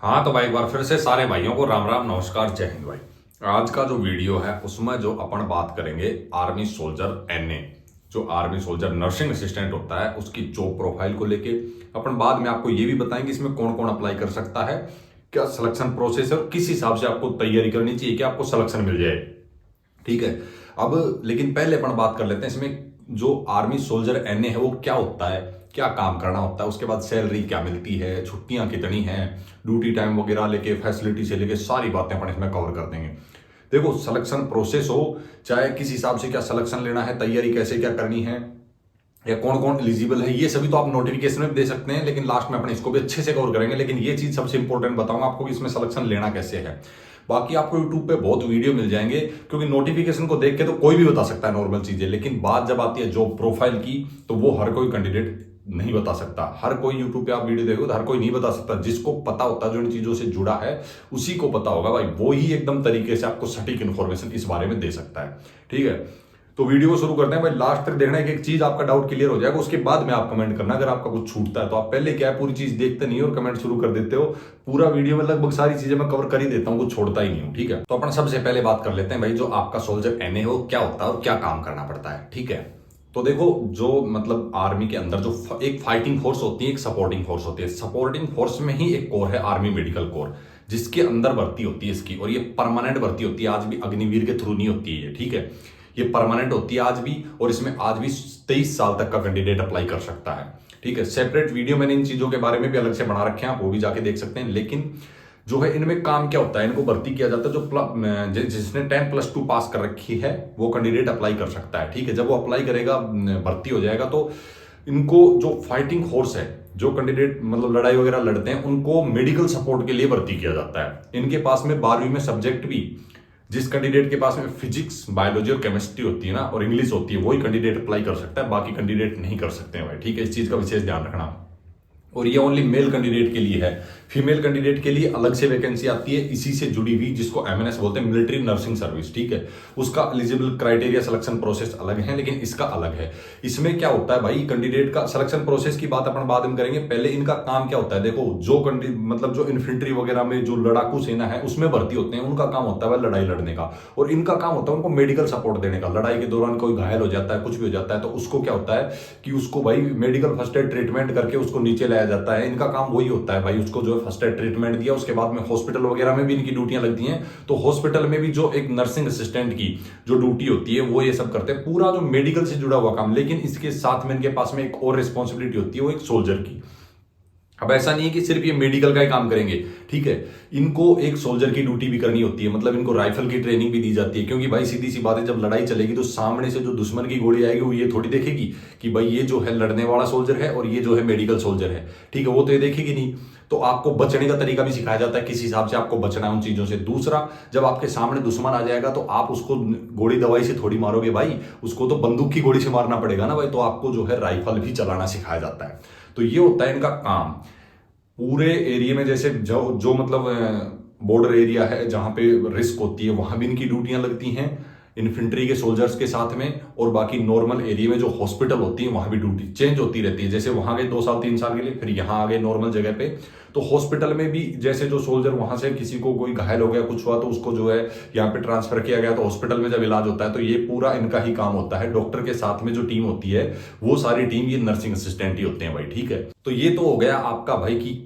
हाँ तो भाई एक बार फिर से सारे भाइयों को राम राम नमस्कार जय हिंद भाई। आज का जो वीडियो है उसमें जो अपन बात करेंगे आर्मी सोल्जर एनए, जो आर्मी सोल्जर नर्सिंग असिस्टेंट होता है उसकी जॉब प्रोफाइल को लेके अपन बाद में आपको ये भी बताएंगे इसमें कौन कौन अप्लाई कर सकता है, क्या सिलेक्शन प्रोसेस है और किस हिसाब से आपको तैयारी करनी चाहिए कि आपको सिलेक्शन मिल जाए। ठीक है। अब लेकिन पहले अपन बात कर लेते हैं इसमें जो आर्मी सोल्जर एनए है वो क्या होता है, क्या काम करना होता है, उसके बाद सैलरी क्या मिलती है, छुट्टियां कितनी हैं, ड्यूटी टाइम वगैरह लेके फैसिलिटी से लेके सारी बातें अपन इसमें कवर कर देंगे। देखो सिलेक्शन प्रोसेस हो चाहे किस हिसाब से क्या सिलेक्शन लेना है, तैयारी कैसे क्या करनी है या कौन कौन एलिजिबल है, ये सभी तो आप नोटिफिकेशन में दे सकते हैं, लेकिन लास्ट में अपने इसको भी अच्छे से कवर करेंगे। लेकिन ये चीज सबसे इंपॉर्टेंट बताऊंगा आपको कि इसमें सिलेक्शन लेना कैसे है। बाकी आपको यूट्यूब पे बहुत वीडियो मिल जाएंगे क्योंकि नोटिफिकेशन को देख के तो कोई भी बता सकता है नॉर्मल चीजें, लेकिन बात जब आती है जॉब प्रोफाइल की तो वो हर कोई कैंडिडेट नहीं बता सकता। हर कोई यूट्यूब पे आप वीडियो देखो तो हर कोई नहीं बता सकता। जिसको पता होता है जो इन चीजों से जुड़ा है उसी को पता होगा भाई, वो ही एकदम तरीके से आपको सटीक इन्फॉर्मेशन इस बारे में दे सकता है। ठीक है, तो वीडियो को शुरू करते हैं भाई। लास्ट तक देखना है कि एक चीज आपका डाउट क्लियर हो जाएगा, उसके बाद में आप कमेंट करना अगर आपका कुछ छूटता है। तो आप पहले क्या है पूरी चीज देखते नहीं हो और कमेंट शुरू कर देते हो। पूरा वीडियो में लगभग सारी चीजें मैं कवर कर ही देता हूँ, कुछ छोड़ता ही नहीं हूँ। ठीक है, तो अपन सबसे पहले बात कर लेते हैं भाई जो आपका सोल्जर एनए है वो क्या होता है और क्या काम करना पड़ता है। ठीक है, तो देखो जो मतलब आर्मी के अंदर जो एक फाइटिंग फोर्स होती है, एक सपोर्टिंग फोर्स होती है। सपोर्टिंग फोर्स में ही एक कोर है आर्मी मेडिकल कोर, जिसके अंदर भर्ती होती है इसकी, और ये परमानेंट भर्ती होती है। आज भी अग्निवीर के थ्रू नहीं होती है। ठीक है, ये परमानेंट होती है आज भी, और इसमें आज भी 23 साल तक का कैंडिडेट अप्लाई कर सकता है। ठीक है, सेपरेट वीडियो मैंने इन चीजों के बारे में भी अलग से बना रखे हैं, आप वो भी जाके देख सकते हैं। लेकिन जो है इनमें काम क्या होता है, इनको भर्ती किया जाता है जो जिसने 10+2 पास कर रखी है वो कैंडिडेट अप्लाई कर सकता है। ठीक है, जब वो अप्लाई करेगा भर्ती हो जाएगा तो इनको जो फाइटिंग फोर्स है, जो कैंडिडेट मतलब लड़ाई वगैरह लड़ते हैं, उनको मेडिकल सपोर्ट के लिए भर्ती किया जाता है। इनके पास में 12वीं में सब्जेक्ट भी जिस कैंडिडेट के पास में फिजिक्स बायोलॉजी और केमिस्ट्री होती है ना और इंग्लिश होती है वही कैंडिडेट अप्लाई कर सकता है, बाकी कैंडिडेट नहीं कर सकते हैं भाई। ठीक है, इस चीज का विशेष ध्यान रखना। और ये ओनली मेल कैंडिडेट के लिए है, फीमेल कैंडिडेट के लिए अलग से वैकेंसी आती है इसी से जुड़ी हुई, जिसको एमएनएस बोलते हैं, मिलिट्री नर्सिंग सर्विस। ठीक है, उसका एलिजिबल क्राइटेरिया सिलेक्शन प्रोसेस अलग है, लेकिन इसका अलग है। इसमें क्या होता है भाई, कैंडिडेट का सिलेक्शन प्रोसेस की बात अपन बाद में करेंगे। पहले इनका काम क्या होता है, देखो जो मतलब जो इन्फेंट्री वगैरह में जो लड़ाकू सेना है उसमें भर्ती होते हैं, उनका काम होता है लड़ाई लड़ने का, और इनका काम होता है उनको मेडिकल सपोर्ट देने का। लड़ाई के दौरान कोई घायल हो जाता है, कुछ भी हो जाता है, तो उसको क्या होता है कि उसको भाई मेडिकल फर्स्ट एड ट्रीटमेंट करके उसको नीचे लाया जाता है। इनका काम वही होता है भाई, उसको जो है फर्स्ट एड ट्रीटमेंट दिया, उसके बाद में हॉस्पिटल वगैरह में भी इनकी ड्यूटियां लगती हैं। तो हॉस्पिटल में भी जो एक नर्सिंग असिस्टेंट की जो ड्यूटी होती है वो ये सब करते हैं, पूरा जो मेडिकल से जुड़ा हुआ काम। लेकिन इसके साथ में इनके पास में एक और रिस्पॉन्सिबिलिटी होती है, वो एक सोल्जर की। अब ऐसा नहीं है कि सिर्फ ये मेडिकल का ही काम करेंगे। ठीक है, इनको एक सोल्जर की ड्यूटी भी करनी होती है, मतलब इनको राइफल की ट्रेनिंग भी दी जाती है। क्योंकि भाई सीधी सी बात है, जब लड़ाई चलेगी तो सामने से जो दुश्मन की गोली आएगी वो ये थोड़ी देखेगी कि भाई ये जो है लड़ने वाला सोल्जर है और ये जो है मेडिकल सोल्जर है। ठीक है, वो तो ये देखेगी नहीं। तो आपको बचने का तरीका भी सिखाया जाता है, किस हिसाब से आपको बचना है उन चीजों से। दूसरा, जब आपके सामने दुश्मन आ जाएगा तो आप उसको गोली दवाई से थोड़ी मारोगे भाई, उसको तो बंदूक की गोली से मारना पड़ेगा ना भाई। तो आपको जो है राइफल भी चलाना सिखाया जाता है। तो ये होता है इनका काम पूरे एरिया में। जैसे जो जो मतलब बॉर्डर एरिया है जहां पे रिस्क होती है वहां भी इनकी ड्यूटियां लगती हैं इन्फेंट्री के सोल्जर्स के साथ में, और बाकी नॉर्मल एरिया में जो हॉस्पिटल होती है वहां भी ड्यूटी चेंज होती रहती है। जैसे वहां गए 2 साल 3 साल के लिए, फिर यहां आ गए नॉर्मल जगह पे, तो हॉस्पिटल में भी जैसे जो सोल्जर वहां से किसी को कोई घायल हो गया कुछ हुआ तो उसको जो है यहाँ पे ट्रांसफर किया गया, तो हॉस्पिटल में जब इलाज होता है तो ये पूरा इनका ही काम होता है। डॉक्टर के साथ में जो टीम होती है वो सारी टीम ये नर्सिंग असिस्टेंट ही होते हैं भाई। ठीक है, तो ये तो हो गया आपका भाई की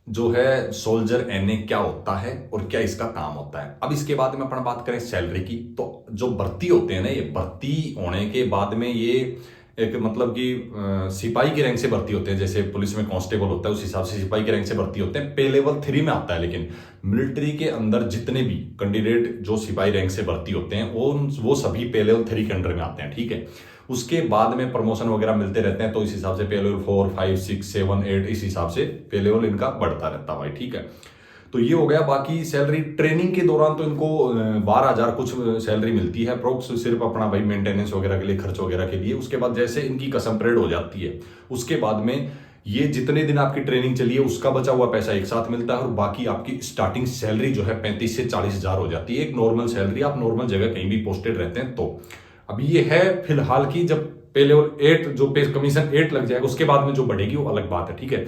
जो है सोल्जर एनए क्या होता है और क्या इसका काम होता है। अब इसके बाद में अपन बात करें सैलरी की, तो जो भर्ती होते हैं ना, ये भर्ती होने के बाद में ये एक मतलब कि सिपाही के रैंक से भर्ती होते हैं। जैसे पुलिस में कांस्टेबल होता है उस हिसाब से सिपाही के रैंक से भर्ती होते हैं, पे लेवल 3 में आता है। लेकिन मिलिट्री के अंदर जितने भी कैंडिडेट जो सिपाही रैंक से भर्ती होते हैं वो सभी पे लेवल 3 के अंडर में आते हैं। ठीक है, उसके बाद में प्रमोशन वगैरह मिलते रहते हैं, तो इस हिसाब से पे लेवल 4 5 6 7 8 इस हिसाब से पे लेवल इनका बढ़ता रहता है भाई। ठीक है, तो ये हो गया। बाकी सैलरी ट्रेनिंग के दौरान तो इनको 12,000 कुछ सैलरी मिलती है अप्रोक्स, सिर्फ अपना भाई मेंटेनेंस वगैरह के लिए, खर्च वगैरह के लिए। उसके बाद जैसे इनकी कसम परेड हो जाती है उसके बाद में ये जितने दिन आपकी ट्रेनिंग चली है उसका बचा हुआ पैसा एक साथ मिलता है, और बाकी आपकी स्टार्टिंग सैलरी जो है 35 से 40,000 हो जाती है। एक नॉर्मल सैलरी, आप नॉर्मल जगह कहीं भी पोस्टेड रहते हैं तो। अब ये है फिलहाल की, जब पे लेवल 8 जो पे कमीशन 8 लग जाएगा उसके बाद में जो बढ़ेगी वो अलग बात है। ठीक है,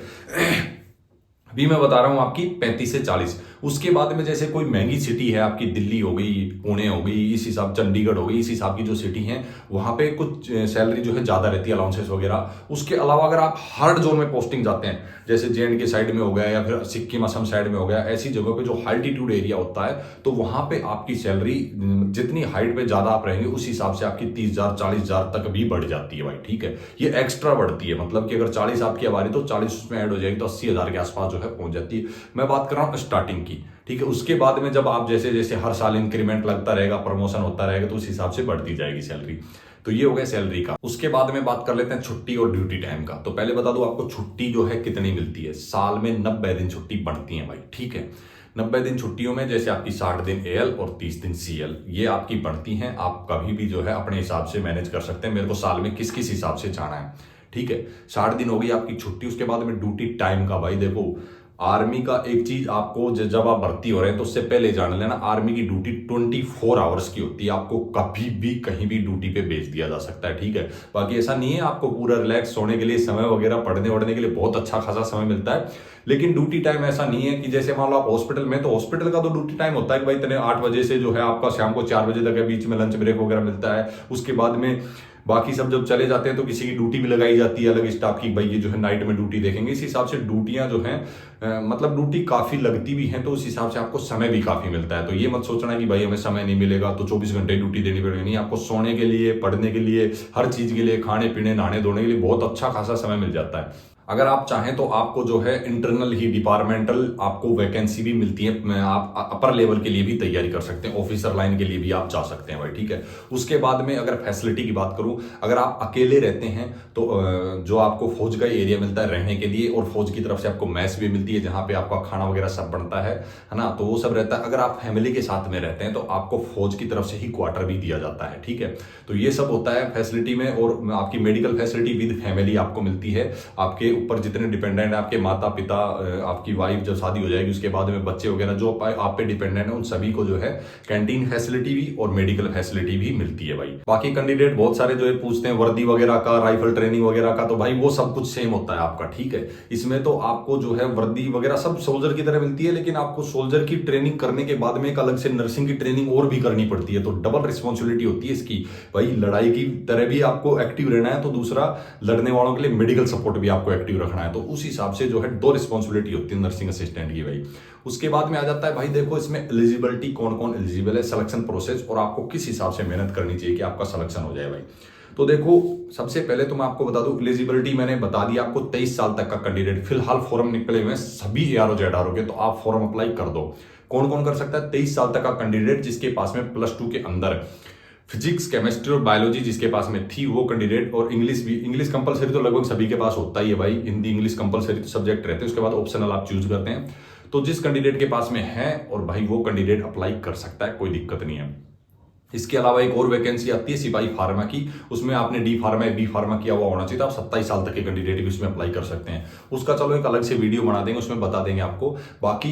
अभी मैं बता रहा हूं आपकी 35 से 40। उसके बाद में जैसे कोई महंगी सिटी है आपकी, दिल्ली हो गई, पुणे हो गई, इस हिसाब चंडीगढ़ हो गई, इस हिसाब की जो सिटी है वहां पे कुछ सैलरी जो है ज्यादा रहती है, अलाउंसेस वगैरह। उसके अलावा अगर आप हार्ड जोन में पोस्टिंग जाते हैं, जैसे जे के साइड में हो गया या फिर सिक्किम असम साइड में हो गया, ऐसी जगहों पे जो हाल्टीट्यूड एरिया होता है, तो वहां पे आपकी सैलरी जितनी हाइट पे ज्यादा आप रहेंगे उस हिसाब से आपकी 30,000 40,000 तक भी बढ़ जाती है भाई। ठीक है, ये एक्स्ट्रा बढ़ती है, मतलब कि अगर 40 आपकी आबादी तो 40 उसमें ऐड हो जाएगी तो 80,000 के आसपास जो है पहुंच जाती है। मैं बात कर रहा हूँ स्टार्टिंग की। ठीक है, उसके बाद में जब आप जैसे जैसे हर साल इंक्रीमेंट लगता रहेगा, प्रमोशन होता रहेगा, तो उस हिसाब से बढ़ती जाएगी सैलरी। तो ये हो गया सैलरी का। उसके बाद में बात कर लेते हैं छुट्टी और ड्यूटी टाइम का। तो पहले बता दो आपको छुट्टी जो है कितनी मिलती है। साल में 90 दिन छुट्टी बढ़ती है भाई। ठीक है, 90 दिन छुट्टियों में जैसे आपकी 60 दिन एएल और 30 दिन सीएल ये आपकी बढ़ती हैं। आप कभी भी जो है अपने हिसाब से मैनेज कर सकते हैं, मेरे को साल में किस किस हिसाब से जाना है। ठीक है, 60 दिन हो गई आपकी छुट्टी। उसके बाद में ड्यूटी टाइम का भाई देखो, आर्मी का एक चीज आपको जब आप भर्ती हो रहे हैं तो उससे पहले जान लेना, आर्मी की ड्यूटी 24 आवर्स की होती है। आपको कभी भी कहीं भी ड्यूटी पे भेज दिया जा सकता है। ठीक है, बाकी ऐसा नहीं है, आपको पूरा रिलैक्स सोने के लिए समय वगैरह, पढ़ने वढ़ने के लिए बहुत अच्छा खासा समय मिलता है। लेकिन ड्यूटी टाइम ऐसा नहीं है कि जैसे मान लो आप हॉस्पिटल में, तो हॉस्पिटल का तो ड्यूटी टाइम होता है कि भाई इतने 8 बजे से जो है आपका शाम को 4 बजे तक है, बीच में लंच ब्रेक वगैरह मिलता है। उसके बाद में बाकी सब जब चले जाते हैं तो किसी की ड्यूटी भी लगाई जाती है अलग स्टाफ की, भाई ये जो है नाइट में ड्यूटी देखेंगे। इस हिसाब से ड्यूटियां जो हैं मतलब ड्यूटी काफी लगती भी हैं, तो उस हिसाब से आपको समय भी काफी मिलता है। तो ये मत सोचना कि भाई हमें समय नहीं मिलेगा तो 24 घंटे ड्यूटी देनी पड़ेगी, नहीं। आपको सोने के लिए, पढ़ने के लिए, हर चीज के लिए, खाने पीने, नहाने धोने के लिए बहुत अच्छा खासा समय मिल जाता है। अगर आप चाहें तो आपको जो है इंटरनल ही डिपार्टमेंटल आपको वैकेंसी भी मिलती है। आप अपर लेवल के लिए भी तैयारी कर सकते हैं, ऑफिसर लाइन के लिए भी आप जा सकते हैं भाई। ठीक है, उसके बाद में अगर फैसिलिटी की बात करूं, अगर आप अकेले रहते हैं तो जो आपको फौज का एरिया मिलता है रहने के लिए, और फौज की तरफ से आपको मैस भी मिलती है जहां पे आपका खाना वगैरह सब बनता है ना, तो वो सब रहता है। अगर आप फैमिली के साथ में रहते हैं तो आपको फौज की तरफ से ही क्वार्टर भी दिया जाता है। ठीक है, तो ये सब होता है फैसिलिटी में। और आपकी मेडिकल फैसिलिटी विद फैमिली आपको मिलती है। आपके ऊपर जितने डिपेंडेंट है, आपके माता पिता, आपकी वाइफ, जब शादी हो जाएगी उसके बाद में बच्चे वगैरह जो आप पे डिपेंडेंट है, उन सभी को जो है कैंटीन फैसिलिटी भी और मेडिकल फैसिलिटी भी मिलती है भाई। बाकी कैंडिडेट बहुत सारे जो है पूछते हैं वर्दी वगैरह का, राइफल ट्रेनिंग वगैरह का, तो भाई वो सब कुछ सेम होता है आपका। ठीक है, इसमें तो आपको जो है वर्दी वगैरह सब सोल्जर की तरह मिलती है, लेकिन आपको सोल्जर की ट्रेनिंग करने के बाद में एक अलग से नर्सिंग की ट्रेनिंग और भी करनी पड़ती है। तो डबल रिस्पॉन्सिबिलिटी होती है इसकी भाई। लड़ाई की तरह भी आपको एक्टिव रहना है, तो दूसरा लड़ने वालों के लिए मेडिकल सपोर्ट भी आपको एक्टिव रखना है। तो उस हिसाब से जो है 2 रिस्पॉन्सिबिलिटी होती है नर्सिंग असिस्टेंट की भाई। उसके बाद में आ जाता है भाई, देखो इसमें एलिजिबिलिटी, कौन कौन एलिजिबल है, सिलेक्शन प्रोसेस, और आपको किस हिसाब से मेहनत करनी चाहिए कि आपका सिलेक्शन हो जाए भाई। तो देखो सबसे पहले तो मैं आपको बता दूं, एलिजिबिलिटी मैंने बता दी आपको, 23 साल तक का कैंडिडेट। फिलहाल फॉर्म निकले हुए हैं सभी ARO जेडआरओ के, तो आप फॉर्म अप्लाई कर दो। कौन कौन कर सकता है? 23 साल तक का कैंडिडेट जिसके पास में +2 के अंदर फिजिक्स, केमिस्ट्री और बायोलॉजी जिसके पास में थी वो कैंडिडेट, और इंग्लिश भी। इंग्लिश कंपलसरी तो लगभग सभी के पास होता ही है भाई, हिंदी इंग्लिश कंपलसरी तो सब्जेक्ट रहते हैं। उसके बाद ऑप्शनल आप चूज करते हैं। तो जिस कैंडिडेट के पास में है और भाई वो कैंडिडेट अप्लाई कर सकता है, कोई दिक्कत नहीं है। इसके अलावा एक और वैकेंसी आती है सिपाही फार्मा की, उसमें आपने डी फार्मा या बी फार्मा किया हुआ होना चाहिए, तो आप 27 साल तक के कैंडिडेट भी उसमें अप्लाई कर सकते हैं। उसका चलो एक अलग से वीडियो बना देंगे, उसमें बता देंगे आपको। बाकी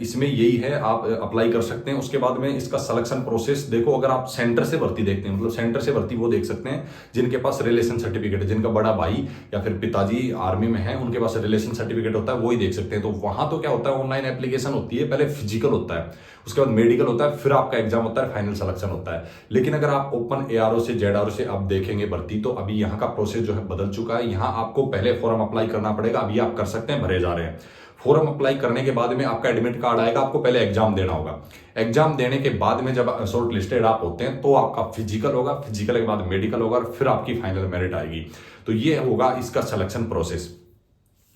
इसमें यही है, आप अप्लाई कर सकते हैं। उसके बाद में इसका सिलेक्शन प्रोसेस देखो, अगर आप सेंटर से भर्ती देखते हैं, मतलब सेंटर से भर्ती वो देख सकते हैं जिनके पास रिलेशन सर्टिफिकेट है, जिनका बड़ा भाई या फिर पिताजी आर्मी में है, उनके पास रिलेशन सर्टिफिकेट होता है, वो ही देख सकते हैं। तो वहां तो क्या होता है, ऑनलाइन एप्लीकेशन होती है, पहले फिजिकल होता है, उसके बाद मेडिकल होता है, फिर आपका एग्जाम होता है, फाइनल सिलेक्शन होता है। लेकिन अगर आप ओपन ARO से जेडआरओ से आप देखेंगे भर्ती, तो अभी यहाँ का प्रोसेस जो है बदल चुका है। यहाँ आपको पहले फॉर्म अप्लाई करना पड़ेगा, अभी आप कर सकते हैं, भरे जा रहे हैं। फॉर्म अप्लाई करने के बाद में आपका एडमिट कार्ड आएगा, आपको पहले एग्जाम देना होगा। एग्जाम देने के बाद में जब शॉर्ट लिस्टेड आप होते हैं तो आपका फिजिकल होगा, फिजिकल के बाद मेडिकल होगा, और फिर आपकी फाइनल मेरिट आएगी। तो ये होगा इसका सिलेक्शन प्रोसेस।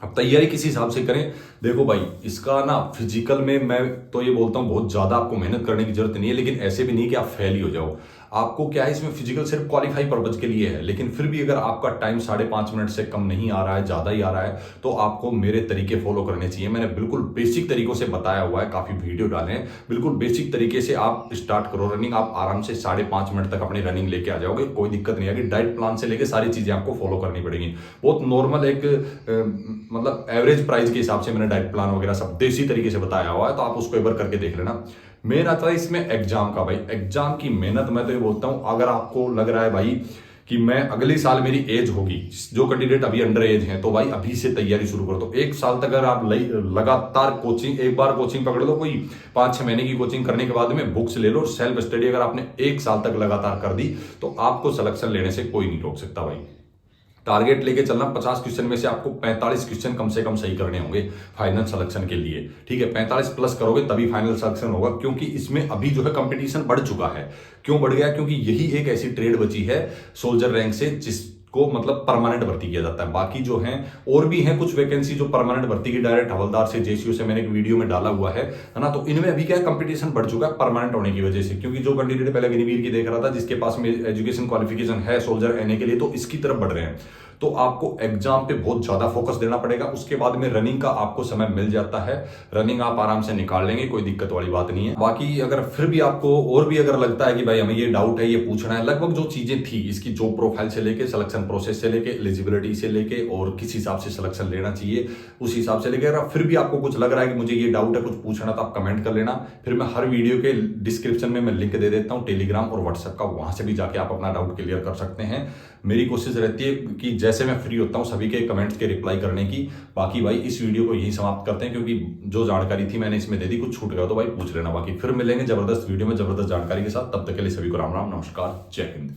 अब तैयारी किस हिसाब से करें? देखो भाई, इसका ना फिजिकल में मैं तो ये बोलता हूँ बहुत ज्यादा आपको मेहनत करने की जरूरत नहीं है, लेकिन ऐसे भी नहीं कि आप फेल ही हो जाओ। आपको क्या है, इसमें फिजिकल सिर्फ क्वालिफाई पर्पज के लिए है, लेकिन फिर भी अगर आपका टाइम 5.5 मिनट से कम नहीं आ रहा है, ज्यादा ही आ रहा है, तो आपको मेरे तरीके फॉलो करने चाहिए। मैंने बिल्कुल बेसिक तरीकों से बताया हुआ है, काफी वीडियो डाले हैं। बिल्कुल बेसिक तरीके से आप स्टार्ट करो रनिंग, आप आराम से 5.5 मिनट तक अपनी रनिंग लेके आ जाओगे, कोई दिक्कत नहीं आएगी। डाइट प्लान से लेके सारी चीजें आपको फॉलो करनी पड़ेगी। बहुत नॉर्मल एक मतलब एवरेज प्राइस के हिसाब से मैंने डाइट प्लान वगैरह सब देसी तरीके से बताया हुआ है, तो आप उसको एक बार करके देख लेना। मेन आता है इसमें एग्जाम का भाई। एग्जाम की मेहनत मैं तो ये बोलता हूं, अगर आपको लग रहा है भाई कि मैं अगले साल मेरी एज होगी, जो कैंडिडेट अभी अंडर एज हैं तो भाई अभी से तैयारी शुरू कर दो। एक साल तक अगर आप लगातार कोचिंग, एक बार कोचिंग पकड़ लो, कोई 5-6 महीने की कोचिंग करने के बाद में बुक्स ले लो, सेल्फ स्टडी अगर आपने एक साल तक लगातार कर दी तो आपको सिलेक्शन लेने से कोई नहीं रोक सकता भाई। टारगेट लेके चलना, 50 क्वेश्चन में से आपको 45 क्वेश्चन कम से कम सही करने होंगे फाइनल सिलेक्शन के लिए, ठीक है। 45 प्लस करोगे तभी फाइनल सिलेक्शन होगा, क्योंकि इसमें अभी जो है कंपटीशन बढ़ चुका है। क्यों बढ़ गया? क्योंकि यही एक ऐसी ट्रेड बची है सोल्जर रैंक से जिसको मतलब परमानेंट भर्ती किया जाता है। बाकी जो हैं और भी हैं कुछ वैकेंसी जो परमानेंट भर्ती की, डायरेक्ट हवलदार से, जेसीयू से, मैंने एक वीडियो में डाला हुआ है ना। तो इनमें अभी क्या कंपटीशन बढ़ चुका है परमानेंट होने की वजह से, क्योंकि जो कैंडिडेट पहले अग्निवीर की देख रहा था, जिसके पास में एजुकेशन क्वालिफिकेशन है सोल्जर एनए के लिए, तो इसकी तरफ बढ़ रहे हैं। तो आपको एग्जाम पे बहुत ज्यादा फोकस देना पड़ेगा। उसके बाद में रनिंग का आपको समय मिल जाता है, रनिंग आप आराम से निकाल लेंगे, कोई दिक्कत वाली बात नहीं है। बाकी अगर फिर भी आपको और भी अगर लगता है कि भाई हमें ये डाउट है, ये पूछना है, लगभग जो चीजें थी इसकी जॉब प्रोफाइल से लेके, सिलेक्शन प्रोसेस से लेके, एलिजिबिलिटी से लेके, और किस हिसाब से सिलेक्शन लेना चाहिए उस हिसाब से लेके, अगर फिर भी आपको कुछ लग रहा है कि मुझे ये डाउट है, कुछ पूछना, तो आप कमेंट कर लेना। फिर मैं हर वीडियो के डिस्क्रिप्शन में मैं लिंक दे देता हूँ टेलीग्राम और व्हाट्सएप का, वहां से भी जाके आप अपना डाउट क्लियर कर सकते हैं। मेरी कोशिश रहती है कि जैसे मैं फ्री होता हूं सभी के कमेंट्स के रिप्लाई करने की। बाकी भाई इस वीडियो को यही समाप्त करते हैं, क्योंकि जो जानकारी थी मैंने इसमें दे दी, कुछ छूट गया तो भाई पूछ लेना। बाकी फिर मिलेंगे जबरदस्त वीडियो में जबरदस्त जानकारी के साथ, तब तक के लिए सभी को राम राम, नमस्कार, जय हिंद।